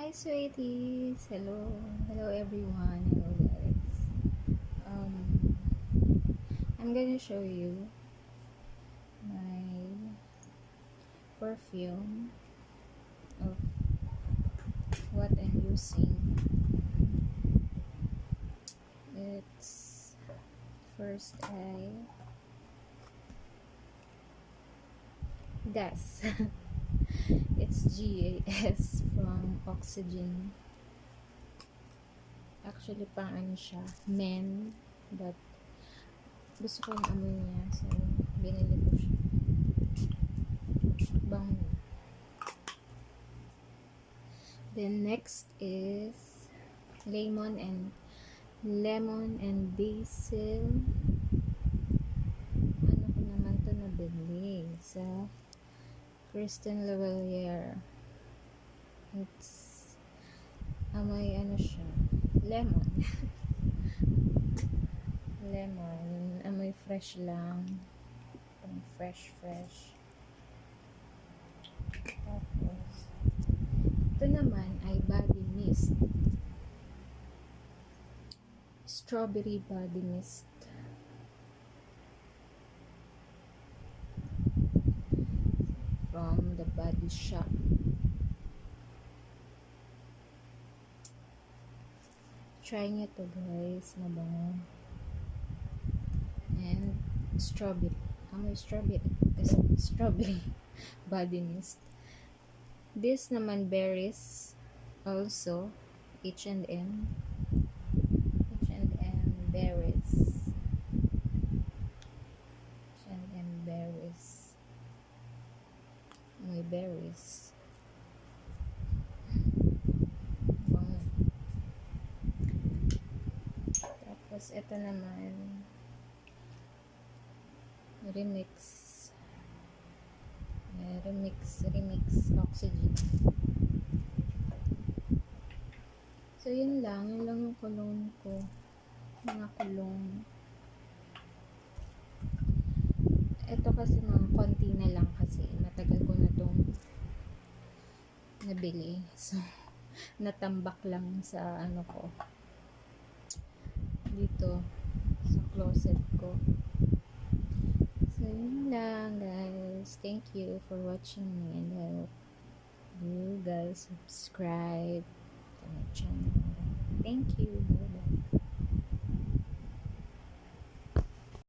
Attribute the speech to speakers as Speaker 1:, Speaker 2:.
Speaker 1: Hi, sweeties. Hello everyone. Hello guys. Um, I'm gonna show you my perfume of what I'm using. It's first gas. It's GAS from Oxygen. Actually, pang ano siya, men, but gusto ko yung amoy niya, so binili ko siya. Bango. Then next is lemon and basil. Ano ko naman to nabili sa Kristen Lavalier. It's amoy ano siya, lemon. Lemon, amoy fresh lang. Pang fresh. Tapos ito naman ay body mist. Strawberry body mist. From the Body Shop. Try nyo to guys, mabango. And strawberry. Amoy strawberry. Kasi strawberry body mist. This naman berries. Also, H&M. H&M berries. H&M berries. May berries. Bango. Tapos, ito naman, remix Oxygen. So, yun lang yung cologne ko. Mga cologne. Ito kasi mga konti na lang kasi matagal ko na tong nabili. So, natambak lang sa ano ko. Dito sa closet ko. So, yun lang guys. Thank you for watching me and I hope you guys subscribe to my channel. Thank you. Bye-bye.